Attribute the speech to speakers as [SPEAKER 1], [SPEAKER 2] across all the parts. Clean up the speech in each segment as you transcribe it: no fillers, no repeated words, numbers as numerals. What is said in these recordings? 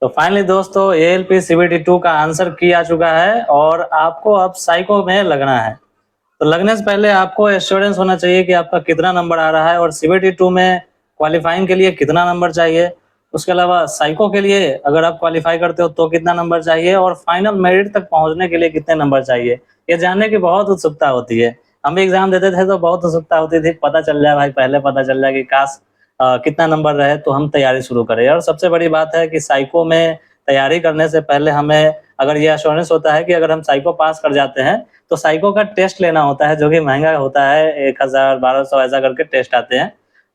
[SPEAKER 1] तो फाइनली दोस्तों ALP CBT 2 का आंसर की आ चुका है और आपको अब साइको में लगना है। तो लगने से पहले आपको एश्योरेंस होना चाहिए कि आपका कितना नंबर आ रहा है और CBT 2 में क्वालिफाइंग के लिए कितना नंबर चाहिए। उसके अलावा साइको के लिए अगर आप क्वालिफाई करते हो तो कितना नंबर चाहिए और फाइनल मेरिट तक पहुंचने के लिए कितने नंबर चाहिए, ये जानने की बहुत उत्सुकता होती है। हम भी एग्जाम देते थे तो बहुत उत्सुकता होती थी, पता चल जाए भाई, पहले पता चल जाए कि काश कितना नंबर रहे तो हम तैयारी शुरू करें। और सबसे बड़ी बात है कि साइको में तैयारी करने से पहले हमें अगर ये एश्योरेंस होता है कि अगर हम साइको पास कर जाते हैं तो साइको का टेस्ट लेना होता है, जो कि महंगा होता है, 1000 1200 ऐसा करके टेस्ट आते हैं।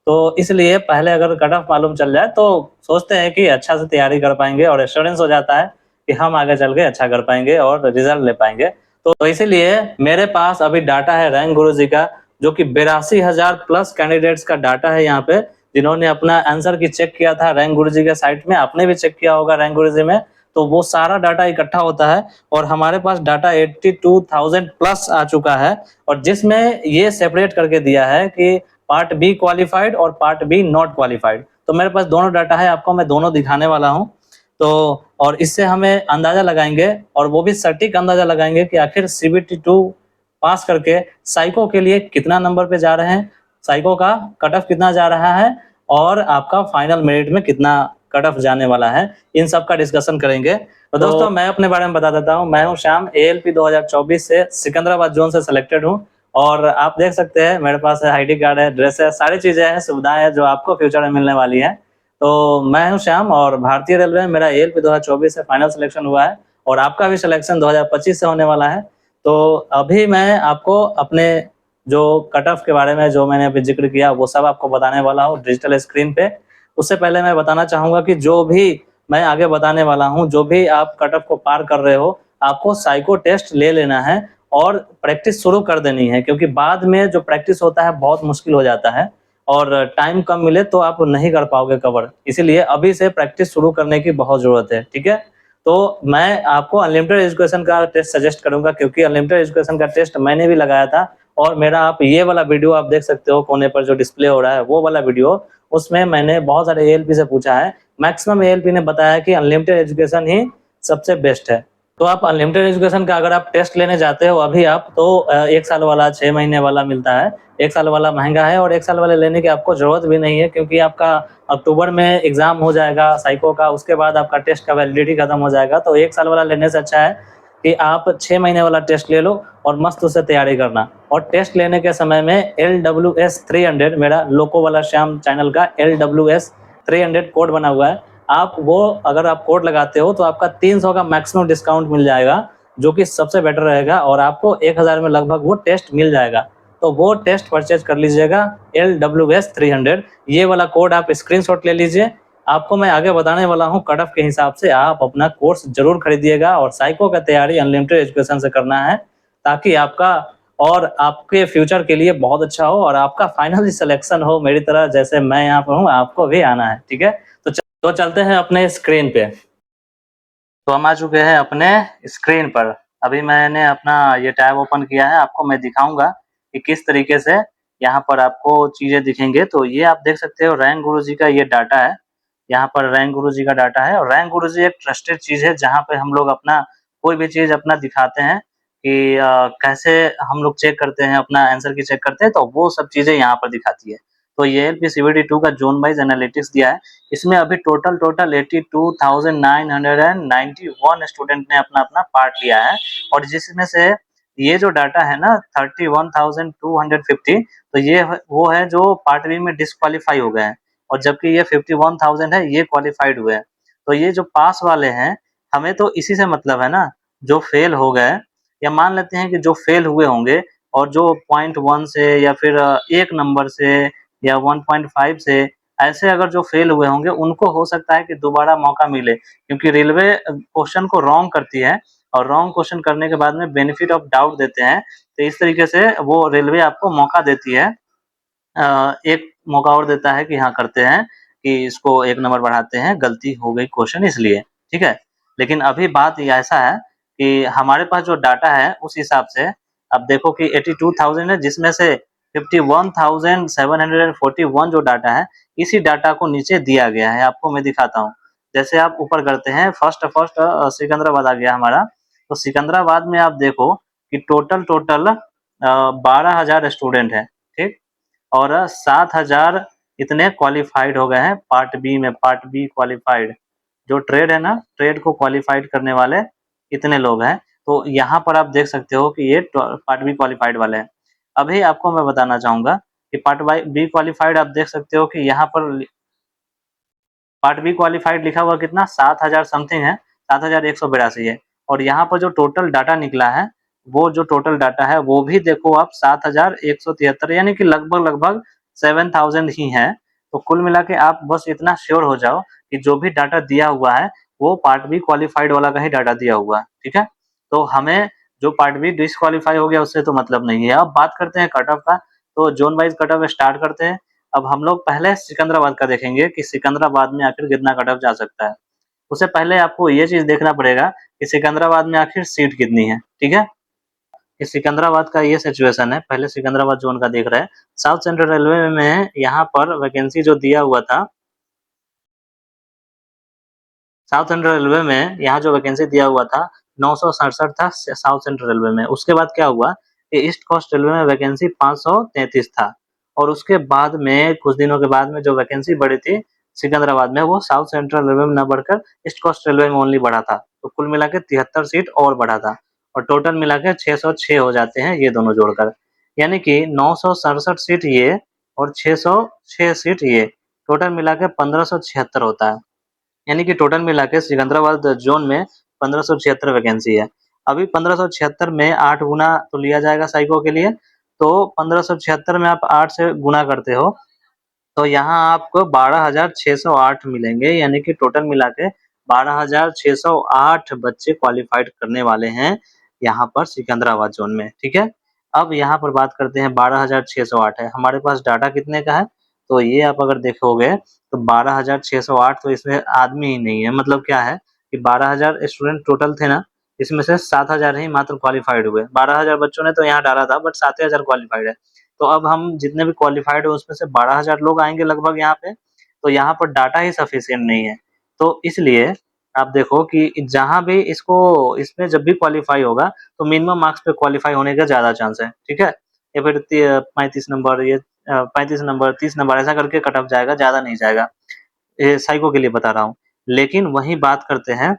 [SPEAKER 1] तो इसलिए पहले अगर कट ऑफ मालूम चल जाए तो सोचते हैं कि अच्छा से तैयारी कर पाएंगे और एश्योरेंस हो जाता है कि हम आगे चल के अच्छा कर पाएंगे और रिजल्ट ले पाएंगे। तो इसीलिए मेरे पास अभी डाटा है रैंक गुरुजी का, जो कि 82,000 प्लस कैंडिडेट्स का डाटा है यहाँ पे, जिन्होंने अपना आंसर की चेक किया था रैंक गुरुजी के साइट में। आपने भी चेक किया होगा रैंक गुरुजी में, तो वो सारा डाटा इकट्ठा होता है और हमारे पास डाटा 82,000 प्लस आ चुका है। और जिसमें ये सेपरेट करके दिया है कि पार्ट बी क्वालिफाइड और पार्ट बी नॉट क्वालिफाइड। तो मेरे पास दोनों डाटा है, आपको मैं दोनों दिखाने वाला हूँ। तो और इससे हमें अंदाजा लगाएंगे और वो भी सटीक अंदाजा लगाएंगे कि आखिर CBT 2 पास करके साइको के लिए कितना नंबर पे जा रहे हैं, साइको का कट ऑफ कितना जा रहा है और आपका फाइनल मेरिट में कितना कट ऑफ जाने वाला है, इन सब का डिस्कशन करेंगे। तो दोस्तों मैं अपने बारे में बता देता हूँ। मैं हूँ श्याम, ALP 2024 से सिकंदराबाद जोन से सिलेक्टेड हूँ। और आप देख सकते हैं मेरे पास है ID कार्ड है, ड्रेस है, सारी चीजें हैं, सुविधाएं हैं जो आपको फ्यूचर में मिलने वाली है। तो मैं हूँ श्याम और भारतीय रेलवे में मेरा ALP 2024 से फाइनल सिलेक्शन हुआ है और आपका भी सिलेक्शन 2025 से होने वाला है। तो अभी मैं आपको अपने जो कट ऑफ के बारे में जो मैंने अभी जिक्र किया वो सब आपको बताने वाला हूँ डिजिटल स्क्रीन पे। उससे पहले मैं बताना चाहूंगा कि जो भी मैं आगे बताने वाला हूँ, जो भी आप कट ऑफ को पार कर रहे हो, आपको साइको टेस्ट ले लेना है और प्रैक्टिस शुरू कर देनी है, क्योंकि बाद में जो प्रैक्टिस होता है बहुत मुश्किल हो जाता है और टाइम कम मिले तो आप नहीं कर पाओगे कवर। इसीलिए अभी से प्रैक्टिस शुरू करने की बहुत जरूरत है, ठीक है। तो मैं आपको अनलिमिटेड एजुकेशन का टेस्ट सजेस्ट करूंगा, क्योंकि अनलिमिटेड एजुकेशन का टेस्ट मैंने भी लगाया था और मेरा आप ये वाला वीडियो आप देख सकते हो कोने पर जो डिस्प्ले हो रहा है, वो वाला वीडियो, उसमें मैंने बहुत सारे ALP से पूछा है। मैक्सिमम ALP ने बताया कि अनलिमिटेड एजुकेशन ही सबसे बेस्ट है। तो आप अनलिमिटेड एजुकेशन का अगर आप टेस्ट लेने जाते हो अभी आप, तो 1 साल वाला 6 महीने वाला मिलता है। 1 साल वाला महंगा है और 1 साल वाले लेने की आपको जरूरत भी नहीं है, क्योंकि आपका अक्टूबर में एग्जाम हो जाएगा साइको का, उसके बाद आपका टेस्ट का वैलिडिटी खत्म हो जाएगा। तो 1 साल वाला लेने से अच्छा है कि आप 6 महीने वाला टेस्ट ले लो और मस्त उससे तैयारी करना। और टेस्ट लेने के समय में LWS 300, मेरा लोको वाला श्याम चैनल का LWS 300 कोड बना हुआ है, आप वो अगर आप कोड लगाते हो तो आपका 300 का मैक्सिमम डिस्काउंट मिल जाएगा, जो कि सबसे बेटर रहेगा और आपको 1000 में लगभग वो टेस्ट मिल जाएगा। तो वो टेस्ट परचेज कर लीजिएगा, LWS 300, ये वाला कोड आप स्क्रीनशॉट ले लीजिए। आपको मैं आगे बताने वाला हूँ कट ऑफ के हिसाब से आप अपना कोर्स जरूर खरीदिएगा और साइको का तैयारी अनलिमिटेड एजुकेशन से करना है, ताकि आपका और आपके फ्यूचर के लिए बहुत अच्छा हो और आपका फाइनली सिलेक्शन हो मेरी तरह, जैसे मैं यहाँ पर हूँ आपको भी आना है, ठीक है। तो चलते हैं अपने स्क्रीन पे। तो हम आ चुके हैं अपने स्क्रीन पर। अभी मैंने अपना ये टैब ओपन किया है, आपको मैं दिखाऊंगा कि किस तरीके से यहाँ पर आपको चीजें दिखेंगे। तो ये आप देख सकते हो रैंक गुरुजी का ये डाटा है, यहाँ पर रैंक गुरुजी का डाटा है। और रैंक गुरुजी एक ट्रस्टेड चीज है जहाँ पे हम लोग अपना कोई भी चीज अपना दिखाते हैं कि कैसे हम लोग चेक करते हैं, अपना आंसर की चेक करते हैं, तो वो सब चीजें यहाँ पर दिखाती है। तो ये ALP CBT 2 का जोन वाइज एनालिटिक्स दिया है। इसमें अभी टोटल 82,991 स्टूडेंट ने अपना अपना पार्ट लिया है और जिसमें से ये जो डाटा है ना 31,250, तो ये वो है जो पार्ट बी में डिस्क्वालीफाई हो गए हैं और जबकि ये 51,000 है ये क्वालिफाइड हुए हैं। तो ये जो पास वाले हैं, हमें तो इसी से मतलब है ना। जो फेल हो गए, या मान लेते हैं कि जो फेल हुए होंगे और जो 0.1 से या फिर 1 नंबर से या 1.5 से ऐसे अगर जो फेल हुए होंगे, उनको हो सकता है कि दोबारा मौका मिले, क्योंकि रेलवे क्वेश्चन को रॉन्ग करती है और रॉन्ग क्वेश्चन करने के बाद में बेनिफिट ऑफ डाउट देते हैं। तो इस तरीके से वो रेलवे आपको मौका देती है, एक मौका और देता है कि हाँ करते हैं कि इसको 1 नंबर बढ़ाते हैं, गलती हो गई क्वेश्चन इसलिए, ठीक है। लेकिन अभी बात ये ऐसा है कि हमारे पास जो डाटा है उस हिसाब से अब देखो कि 82,000 है, जिसमें से 51,741 जो डाटा है, इसी डाटा को नीचे दिया गया है, आपको मैं दिखाता हूँ। जैसे आप ऊपर करते हैं फर्स्ट सिकंदराबाद आ गया हमारा। तो सिकंदराबाद में आप देखो कि टोटल 12,000 स्टूडेंट है, ठीक, और 7,000 इतने क्वालिफाइड हो गए हैं पार्ट बी में। पार्ट बी क्वालिफाइड जो ट्रेड है ना, ट्रेड को क्वालिफाइड करने वाले इतने लोग हैं। तो यहाँ पर आप देख सकते हो कि ये पार्ट बी क्वालिफाइड वाले हैं। अभी आपको मैं बताना चाहूंगा कि पार्ट बी क्वालिफाइड आप देख सकते हो कि यहाँ पर पार्ट बी क्वालिफाइड लिखा हुआ कितना 7,000 समथिंग है, 7,182 है। और यहाँ पर जो टोटल डाटा निकला है, वो जो टोटल डाटा है वो भी देखो आप 7,173, यानी कि लगभग 7,000 ही है। तो कुल मिला के आप बस इतना श्योर हो जाओ कि जो भी डाटा दिया हुआ है वो पार्ट बी क्वालिफाइड वाला का ही डाटा दिया हुआ है, ठीक है। तो हमें जो पार्ट बी डिस्क्वालीफाई हो गया उससे तो मतलब नहीं है। अब बात करते हैं कट ऑफ का। तो zone wise cut off start करते हैं। अब हम लोग पहले सिकंदराबाद का देखेंगे कि सिकंदराबाद में आखिर कितना कट ऑफ जा सकता है। उससे पहले आपको ये चीज देखना पड़ेगा कि सिकंदराबाद में आखिर सीट कितनी है, ठीक है। कि सिकंदराबाद का ये सिचुएशन है, पहले सिकंदराबाद जोन का देख रहे हैं। साउथ सेंट्रल रेलवे में यहाँ पर वैकेंसी जो दिया हुआ था, साउथ सेंट्रल रेलवे में यहाँ जो वैकेंसी दिया हुआ था 967 था साउथ सेंट्रल रेलवे में। उसके बाद क्या हुआ कि ईस्ट कोस्ट रेलवे में वैकेंसी 533 था। और उसके बाद में कुछ दिनों के बाद में जो वैकेंसी बढ़ी थी सिकंदराबाद में, वो साउथ सेंट्रल रेलवे में न बढ़कर ईस्ट कोस्ट रेलवे में ओनली बढ़ा था। तो कुल मिला के 73 सीट और बढ़ा था, और टोटल मिला के 606 हो जाते हैं ये दोनों जोड़कर। यानी कि 967 सीट ये और 606 सीट ये, टोटल मिला के 1576 होता है। यानी कि टोटल मिला के सिकंदराबाद जोन में 1576 वैकेंसी है। अभी 1576 में 8 गुना तो लिया जाएगा साइको के लिए। तो 1576 में आप 8 से गुना करते हो तो यहाँ आपको 12,608 मिलेंगे। यानी कि टोटल मिला के 12,608 बच्चे क्वालिफाइड करने वाले हैं यहाँ पर सिकंदराबाद जोन में, ठीक है। अब यहाँ पर बात करते हैं 12,608 है, हमारे पास डाटा कितने का है। तो ये आप अगर देखोगे तो 12,608 तो इसमें आदमी ही नहीं है। मतलब क्या है कि 12,000 स्टूडेंट टोटल थे ना, इसमें से 7,000 ही मात्र क्वालिफाइड हुए। 12,000 बच्चों ने तो यहाँ डाला था, बट 7,000 क्वालिफाइड है। तो अब हम जितने भी क्वालिफाइड है उसमें से 12,000 लोग आएंगे लगभग यहाँ पे। तो यहाँ पर डाटा ही सफिशिएंट नहीं है। तो इसलिए आप देखो कि जहाँ भी इसको इसमें जब भी क्वालिफाई होगा तो मिनिमम मार्क्स पे क्वालिफाई होने का ज्यादा चांस है, ठीक है। या फिर 35 नंबर, ये 35 नंबर, 30 नंबर ऐसा करके कट ऑफ जाएगा, ज्यादा नहीं जाएगा। ये साइको के लिए बता रहा हूँ। लेकिन वही बात करते हैं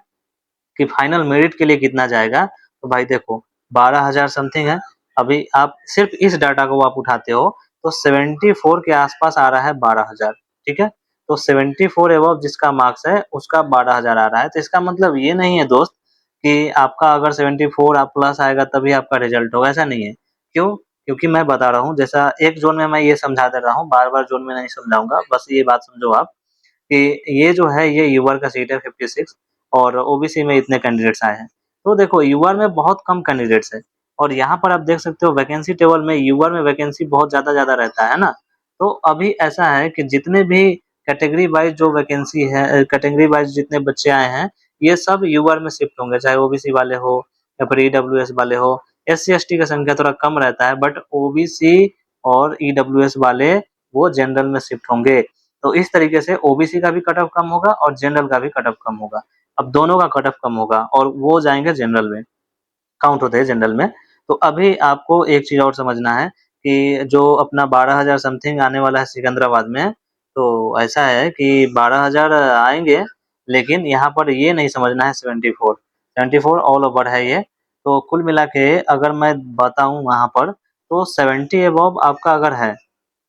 [SPEAKER 1] कि फाइनल मेरिट के लिए कितना जाएगा। तो भाई देखो 12,000 समथिंग है। अभी आप सिर्फ इस डाटा को आप उठाते हो तो 74 के आसपास आ रहा है 12,000, ठीक है। तो 74 एबव जिसका मार्क्स है उसका 12,000 आ रहा है। तो इसका मतलब ये नहीं है दोस्त कि आपका अगर 74 आप प्लस आएगा तभी आपका रिजल्ट होगा, ऐसा नहीं है। क्यों? क्योंकि मैं बता रहा हूँ, जैसा एक जोन में मैं ये समझा दे रहा हूँ, बार-बार जोन में नहीं समझाऊंगा, बस ये बात समझो आप कि ये जो है ये यूआर का सीट है 56, और ओबीसी में इतने कैंडिडेट्स आए हैं। तो देखो यूआर में बहुत कम कैंडिडेट्स है, और यहाँ पर आप देख सकते हो वैकेंसी टेबल में यूआर में वैकेंसी बहुत ज्यादा रहता है ना। तो अभी ऐसा है कि जितने भी कैटेगरी वाइज जो वैकेंसी है, कैटेगरी वाइज जितने बच्चे आए हैं ये सब यूआर में शिफ्ट होंगे, चाहे ओबीसी वाले हो या फिर ईडब्ल्यूएस वाले हो। एससी एसटी का संख्या थोड़ा कम रहता है, बट ओबीसी और ईडब्ल्यूएस वाले वो जनरल में शिफ्ट होंगे। तो इस तरीके से ओबीसी का भी कट ऑफ कम होगा और जनरल का भी कट ऑफ कम होगा। अब दोनों का कट ऑफ कम होगा और वो जाएंगे जनरल में, काउंट होते हैं जनरल में। तो अभी आपको एक चीज और समझना है कि जो अपना 12,000 समथिंग आने वाला है सिकंदराबाद में, तो ऐसा है कि 12,000 आएंगे, लेकिन यहाँ पर ये नहीं समझना है 74 ऑल ओवर है ये। तो कुल मिला के अगर मैं बताऊं वहां पर तो 70 एबव आपका अगर है,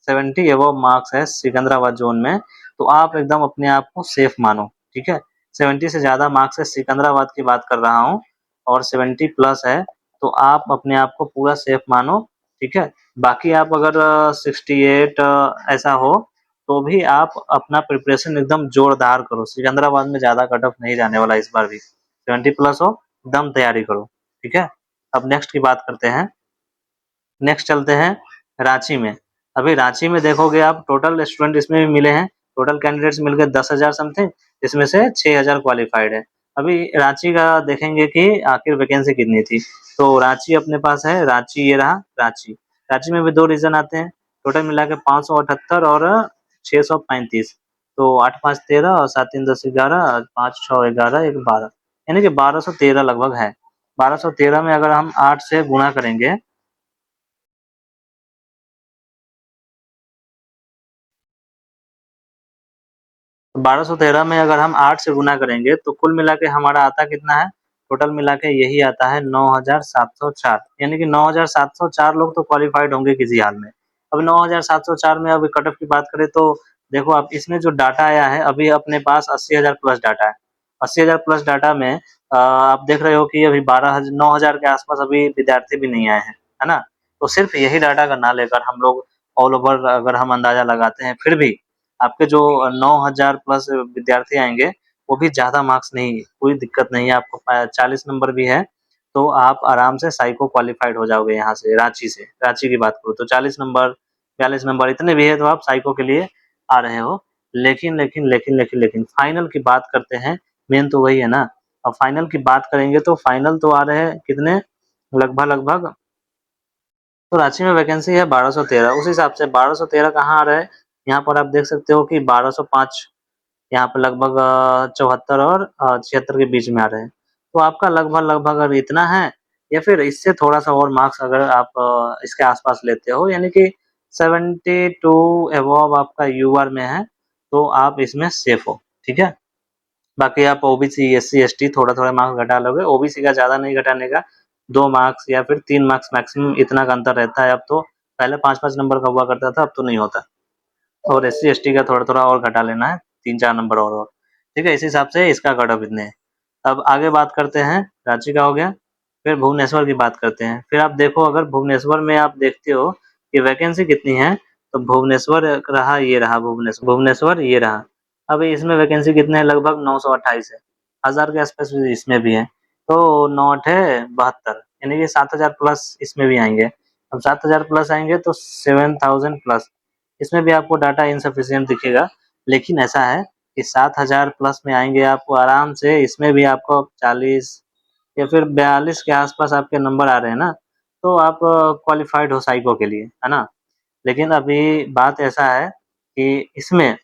[SPEAKER 1] 70 एबव मार्क्स है सिकंदराबाद जोन में, तो आप एकदम अपने आप को सेफ मानो, ठीक है। 70 से ज्यादा मार्क्स है, सिकंदराबाद की बात कर रहा हूँ, और 70 प्लस है, तो आप अपने आप को पूरा सेफ मानो, ठीक है। बाकी आप अगर 68 ऐसा हो तो भी आप अपना प्रिपरेशन एकदम जोरदार करो। सिकंदराबाद में ज्यादा कट ऑफ नहीं जाने वाला इस बार भी, 70 प्लस हो एकदम तैयारी करो, ठीक है। अब नेक्स्ट की बात करते हैं। नेक्स्ट चलते हैं रांची में। अभी रांची में देखोगे आप टोटल स्टूडेंट इसमें भी मिले हैं, टोटल कैंडिडेट्स मिल गए 10,000 समथिंग, इसमें से 6,000 क्वालिफाइड है। अभी रांची का देखेंगे कि आखिर वैकेंसी कितनी थी। तो रांची अपने पास है, रांची ये रहा रांची। रांची में भी 2 रीजन आते हैं, टोटल मिला के 578 और 635। तो 8 5 13 और 7 3 10 11, 5 6 11, 1 12, यानी कि 1213 लगभग है। 1213 में अगर हम 8 से गुणा करेंगे, 1213 में अगर हम 8 से गुना करेंगे तो कुल मिला के हमारा आता कितना है, टोटल मिला के यही आता है 9704, यानी कि 9704 लोग तो क्वालिफाइड होंगे किसी हाल में। अब 9704 में अभी कट ऑफ की बात करें तो देखो आप इसमें जो डाटा आया है अभी अपने पास 80,000 प्लस डाटा है। 80,000 प्लस डाटा में आप देख रहे हो कि अभी 9,000 के आसपास अभी विद्यार्थी भी नहीं आए हैं, है ना? तो सिर्फ यही डाटा अगर ना लेकर हम लोग ऑल ओवर अगर हम अंदाजा लगाते हैं, फिर भी आपके जो 9,000 प्लस विद्यार्थी आएँगे, वो भी ज़्यादा मार्क्स नहीं, कोई दिक्कत नहीं है, आपको 40 नंबर भी है, तो आप आराम से साइको क्वालिफाइड हो जाओगे यहाँ से, रांची की बात करूँ तो 40 नंबर, 42 नंबर इतने भी है तो आप साइको के लिए आ रहे हो। लेकिन फाइनल की बात करते हैं, मेन तो वही है ना। अब फाइनल की बात करेंगे तो फाइनल तो आ रहे हैं कितने, लगभग तो रांची में वैकेंसी है 1213, उस हिसाब से 1213 कहाँ आ रहा है, यहाँ पर आप देख सकते हो कि 1205 यहाँ पे लगभग 74 और 76 के बीच में आ रहे हैं। तो आपका लगभग अगर इतना है या फिर इससे थोड़ा-सा और मार्क्स अगर आप इसके आस-पास लेते हो, यानी कि 72 अबव आपका यूआर में है, तो आप इसमें सेफ हो, ठीक है? बाकी आप ओबीसी, एससी, एसटी थोड़ा-थोड़ा मार्क्स घटा लोगे, ओबीसी का ज़्यादा नहीं घटाने का, 2 मार्क्स या फिर 3 मार्क्स मैक्सिमम इतना का अंतर रहता है अब तो, पहले 5-5 नंबर का हुआ करता था, अब तो नहीं होता। और एससी, एसटी का थोड़ा-थोड़ा और घटा लेना है, 3-4 नंबर और। ठीक है? इस हिसाब से इसका कट ऑफ इतने हैं। अब आगे बात करते हैं, रांची का हो गया, फिर भुवनेश्वर की बात करते हैं। फिर आप देखो अगर भुवनेश्वर में आप देखते हो कि वैकेंसी कितनी है, तो भुवनेश्वर ये रहा। अभी इसमें वैकेंसी कितने हैं, लगभग 928 है। 1000 के आस-पास इसमें भी है। तो 9 8 72, यानी कि 7000 प्लस इसमें भी आएँगे। अब 7000 प्लस आएँगे तो 7000 प्लस, इसमें भी आपको डाटा इनसफिशिएंट दिखेगा। लेकिन ऐसा है कि 7000 प्लस में आएँगे आपको आराम से, इसमें भी आपको 40 या फिर 42 के आस-पास आपके नंबर आ रहे हैं ना, तो आप क्वालिफ़ाइड हो साइको के लिए, है ना? लेकिन अभी बात ऐसा है कि इसमें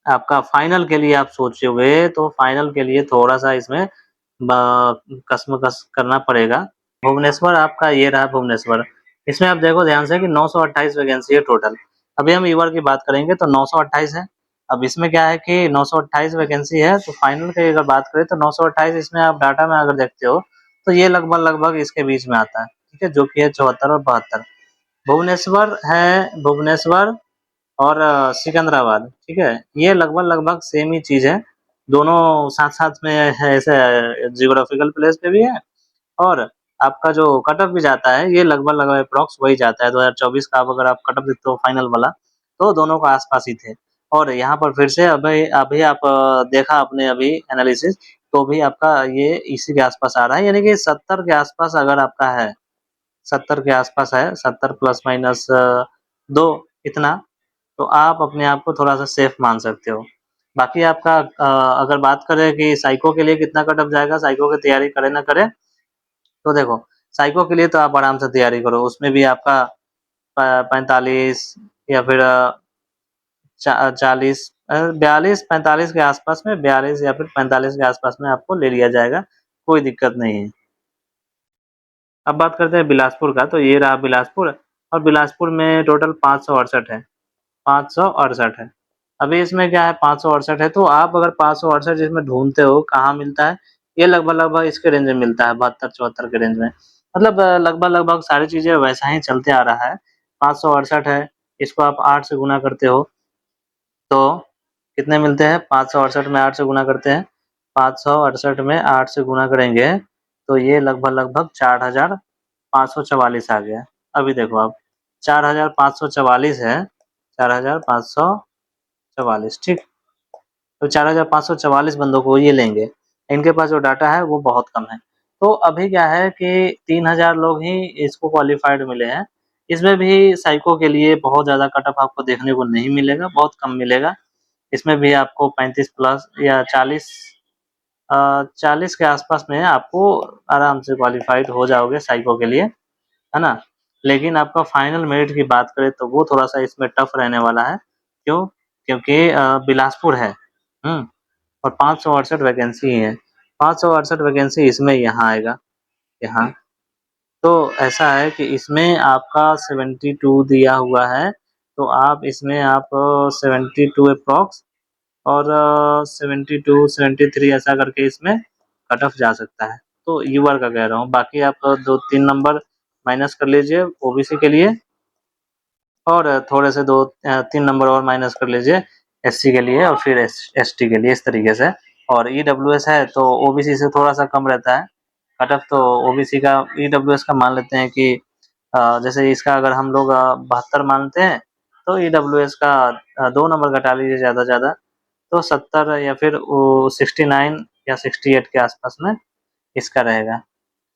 [SPEAKER 1] आपका फाइनल के लिए आप सोचोगे तो फाइनल के लिए थोड़ा-सा इसमें कशमकश करना पड़ेगा। भुवनेश्वर आपका ये रहा भुवनेश्वर। इसमें आप देखो ध्यान से कि 928 वैकेंसी है टोटल। अभी हम ईवर की बात करेंगे तो 928 है। अब इसमें क्या है कि 928 वैकेंसी है, तो फाइनल की अगर बात करें तो 928 इसमें आप डाटा में अगर देखते हो, तो ये लगभग इसके बीच में आता है, ठीक है? जो कि है 74 और 72। भुवनेश्वर और सिकंदराबाद, ठीक है? ये लगभग सेम ही चीज़ है। दोनों साथ-साथ में है, ऐसे जियोग्राफिकल प्लेस पे भी है, और आपका जो कट ऑफ भी जाता है, ये लगभग एप्रॉक्स वही जाता है। 2024 का अब अगर आप कट ऑफ देखते हो फाइनल वाला, तो दोनों का आस-पास ही थे। और यहाँ पर फिर से अभी अभी आप देखा आपने अभी एनालिसिस, तो भी आपका ये इसी के आस-पास आ रहा है, यानी कि 70 के आस-पास अगर आपका है, 70 के आस-पास है, 70 प्लस माइनस 2 इतना, तो आप अपने आप को थोड़ा-सा सेफ मान सकते हो। बाकी आपका अगर बात करें कि साइको के लिए कितना कट ऑफ जाएगा, साइको की तैयारी करें ना करें, तो देखो साइको के लिए तो आप आराम से तैयारी करो, उसमें भी आपका 45 या फिर 40 42-45 के आसपास में, 42 या फिर 45 के आसपास में आपको ले लिया जाएगा, कोई दिक्कत नहीं है। अब बात करते हैं बिलासपुर का, तो ये रहा बिलासपुर, और बिलासपुर में टोटल 568 है, 568 है। अभी इसमें क्या है 568 है, तो आप अगर 568 इसमें ढूँढते हो कहाँ मिलता है, ये लगभग इसके रेंज में मिलता है, 72-74 के रेंज में। मतलब लगभग सारी चीज़ें वैसा ही चलते आ रहा है। 568 है, इसको आप 8 से गुना करते हो, तो कितने मिलते हैं, 568 में 8 से गुना करते हैं, 568 में 8 से गुना करेंगे, तो ये लगभग 4544 आ गया। अभी देखो आप, 4544 है, 4544, ठीक? तो 4544 बंदों को ये लेंगे। इनके पास जो डाटा है वो बहुत कम है। तो अभी क्या है कि 3000 लोग ही इसको क्वालिफ़ाइड मिले हैं। इसमें भी साइको के लिए बहुत ज़्यादा कट ऑफ आपको देखने को नहीं मिलेगा, बहुत कम मिलेगा। इसमें भी आपको 35 प्लस या 40 के आस-पास में आपको आराम से क्वालिफ़ाइड हो जाओगे साइको के लिए, है ना? लेकिन आपका फाइनल मेरिट की बात करें तो वो थोड़ा-सा इसमें टफ रहने वाला है। क्यों? क्योंकि बिलासपुर है। और 568 वैकेंसी है। 568 वैकेंसी इसमें यहाँ आएगा, यहाँ। तो ऐसा है कि इसमें आपका 72 दिया हुआ है, तो आप इसमें आप 72 अप्रॉक्स और 72, 73 ऐसा करके इसमें कट ऑफ जा सकता है। तो यूआर का कह रहा हूँ, बाकी आप 2-3 नंबर माइनस कर लीजिए ओबीसी के लिए, और थोड़े से 2-3 नंबर और माइनस कर लीजिए एससी के लिए और फिर एसटी के लिए, इस तरीके से। और ईडब्ल्यूएस है तो ओबीसी से थोड़ा सा कम रहता है कट ऑफ, तो ओबीसी का ईडब्ल्यूएस का मान लेते हैं कि जैसे इसका अगर हम लोग 72 मानते हैं, तो ईडब्ल्यूएस का 2 नंबर घटा लीजिए ज़्यादा से ज़्यादा, तो 70 या फिर 69 या 68 के आसपास में इसका रहेगा।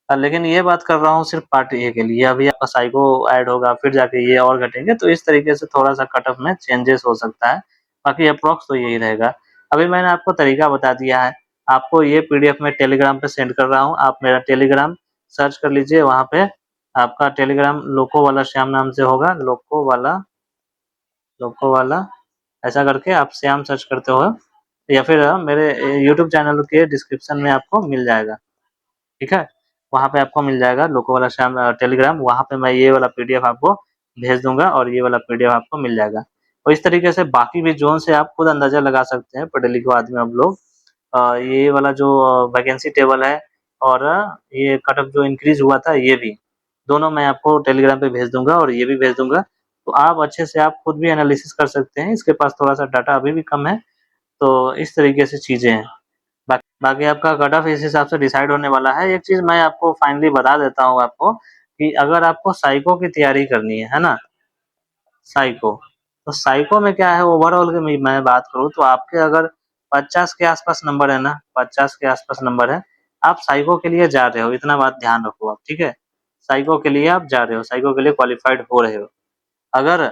[SPEAKER 1] लेकिन ये बात कर रहा हूँ सिर्फ पार्ट ए के लिए, अभी आपका साइको ऐड होगा फिर जाके ये और घटेंगे, तो इस तरीके से थोड़ा सा कट ऑफ में चेंजेस हो सकता है, बाकी अप्रॉक्स तो यही रहेगा। अभी मैंने आपको तरीका बता दिया है, आपको ये पीडीएफ मैं टेलीग्राम पे सेंड कर रहा हूँ, आप मेरा टेलीग्राम सर्च कर लीजिए, वहाँ पे आपका टेलीग्राम लोको वाला श्याम नाम से होगा, लोको वाला ऐसा करके आप श्याम सर्च करते हो, या फिर मेरे यूट्यूब चैनल के डिस्क्रिप्शन में आपको मिल जाएगा, ठीक है? वहाँ पे आपको मिल जाएगा लोको वाला श्याम टेलीग्राम, वहाँ पे मैं ये वाला पीडीएफ आपको भेज दूँगा और ये वाला पीडीएफ आपको मिल जाएगा। और इस तरीके से बाकी भी ज़ोन से आप खुद अंदाज़ा लगा सकते हैं, पढ़े लिखे आदमी आप लोग। ये वाला जो वैकेंसी टेबल है और ये कट ऑफ जो इंक्रीज़ हुआ था ये भी, दोनों मैं आपको टेलीग्राम पे भेज दूँगा और ये भी भेज दूँगा। तो आप अच्छे से आप खुद भी एनालिसिस कर सकते हैं, इसके पास थोड़ा-सा डाटा अभी भी कम है, तो इस तरीके से चीज़ें हैं। बाकी आपका कट ऑफ इस हिसाब से डिसाइड होने वाला है। एक चीज़ मैं आपको फाइनली बता देता हूँ आपको, कि अगर आपको साइको की तैयारी करनी है ना? साइको, तो साइको में क्या है ओवरऑल की मैं बात करूँ तो आपके अगर 50 के आस-पास नंबर है ना, 50 के आस-पास नंबर है, आप साइको के लिए जा रहे हो, इतना बात ध्यान रखो आप, ठीक है? साइको के लिए आप जा रहे हो, साइको के लिए क्वालिफाइड हो रहे हो। अगर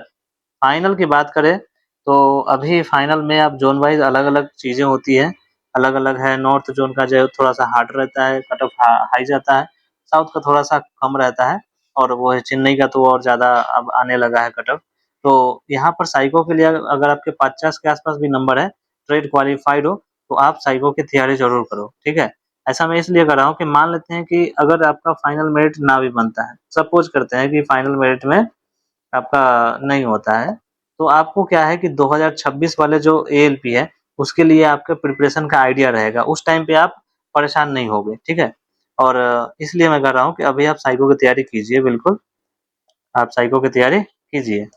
[SPEAKER 1] फाइनल की बात करें, तो अभी फाइनल में अब ज़ोन वाइज़ अलग-अलग चीज़ें होती हैं, अलग-अलग है। नॉर्थ ज़ोन का जो है थोड़ा-सा हार्ड रहता है, कट ऑफ हाई जाता है, साउथ का थोड़ा-सा कम रहता है, और वो है चेन्नई का तो और ज़्यादा अब आने लगा है कट ऑफ। तो यहाँ पर साइको के लिए अगर आपके 50 के आस-पास भी नंबर है, ट्रेड क्वालिफाइड हो, तो आप साइको की तैयारी ज़रूर करो, ठीक है? ऐसा मैं इसलिए कर रहा हूँ कि मान लेते हैं कि अगर आपका फाइनल मेरिट ना भी बनता है, सपोज़ करते हैं कि फाइनल मेरिट में आपका नहीं होता है, तो आपको क्या है कि 2026 वाले जो एएलपी है, उसके लिए आपके प्रिपरेशन का आइडिया रहेगा। उस टाइम पे आप परेशान नहीं होगे, ठीक है? और इसलिए मैं कह रहा हूँ कि अभी आप साइको की तैयारी कीजिए बिल्कुल, आप साइको की तैयारी कीजिए,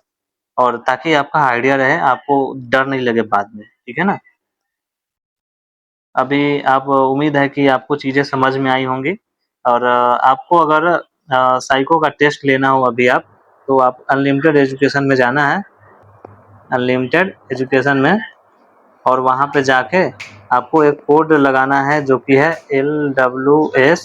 [SPEAKER 1] और ताकि आपका आइडिया रहे, आपको डर नहीं लगे बाद में, ठीक है ना? अभी आप उम्मीद है कि आपको चीज़ें समझ में आई होंगी, और आपको अगर साइको का टेस्ट लेना हो अभी तो आप अनलिमिटेड एजुकेशन में जाना है, अनलिमिटेड एजुकेशन में, और वहाँ पे जाके आपको एक कोड लगाना है जो कि है LWS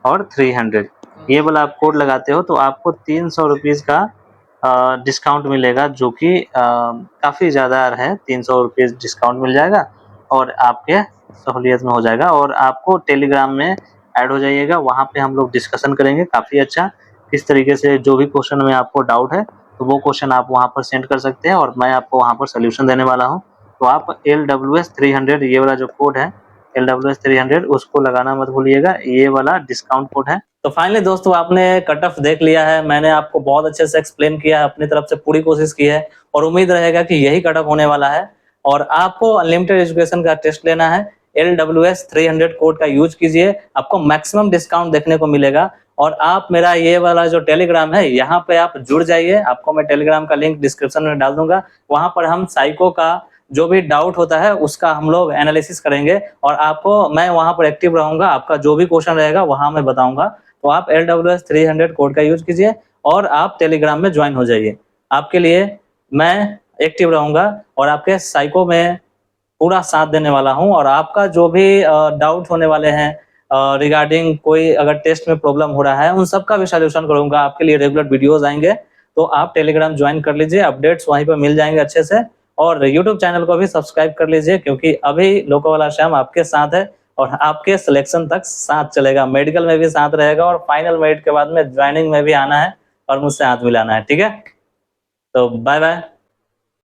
[SPEAKER 1] और 300। ये वाला आप कोड लगाते हो तो आपको 300 रुपीज़ का डिस्काउंट मिलेगा, जो कि काफ़ी ज़्यादा है। 300 रुपीज़ डिस्काउंट मिल जाएगा और आपके सहूलियत में हो जाएगा, और आपको टेलीग्राम में ऐड हो जाइएगा, वहाँ पे हम लोग डिस्कशन करेंगे काफ़ी अच्छा, किस तरीके से जो भी क्वेश्चन में आपको डाउट है, तो वो क्वेश्चन आप वहाँ पर सेंड कर सकते हैं और मैं आपको वहाँ पर सॉल्यूशन देने वाला हूँ। तो आप LWS 300 ये वाला जो कोड है, LWS 300 उसको लगाना मत भूलिएगा, ये वाला डिस्काउंट कोड है। तो फाइनली दोस्तों आपने कट ऑफ देख लिया है, मैंने आपको बहुत अच्छे से एक्सप्लेन किया है, अपनी तरफ से पूरी कोशिश की है, और उम्मीद रहेगा कि यही कट ऑफ होने वाला है। और आपको अनलिमिटेड एजुकेशन का टेस्ट लेना है, LWS 300 कोड का यूज कीजिए, आपको मैक्सिमम डिस्काउंट देखने को मिलेगा। और आप मेरा ये वाला जो टेलीग्राम है, यहाँ पे आप जुड़ जाइए, आपको मैं टेलीग्राम का लिंक डिस्क्रिप्शन में डाल दूंगा। वहाँ पर हम साइको का जो भी डाउट होता है उसका हम लोग एनालिसिस करेंगे, और आपको मैं वहाँ पर एक्टिव रहूंगा, आपका जो भी क्वेश्चन रहेगा वहाँ मैं बताऊंगा। तो आप LWS 300 कोड का यूज कीजिए और आप टेलीग्राम में ज्वाइन हो जाइए। आपके लिए मैं एक्टिव रहूंगा और आपके साइको में पूरा साथ देने वाला हूं, और आपका जो भी डाउट होने वाले हैं रिगार्डिंग कोई अगर टेस्ट में प्रॉब्लम हो रहा है, उन सब का भी सॉल्यूशन करूंगा। आपके लिए रेगुलर वीडियोस आएंगे, तो आप टेलीग्राम ज्वाइन कर लीजिए, अपडेट्स वहीं पर मिल जाएंगे अच्छे से। और यूट्यूब चैनल को भी सब्सक्राइब कर लीजिए, क्योंकि अभी लोको वाला श्याम आपके साथ है और आपके सिलेक्शन तक साथ चलेगा, मेडिकल में भी साथ रहेगा, और फाइनल मेरिट के बाद में ज्वाइनिंग में भी आना है और मुझसे हाथ मिलाना है, ठीक है? तो बाय बाय।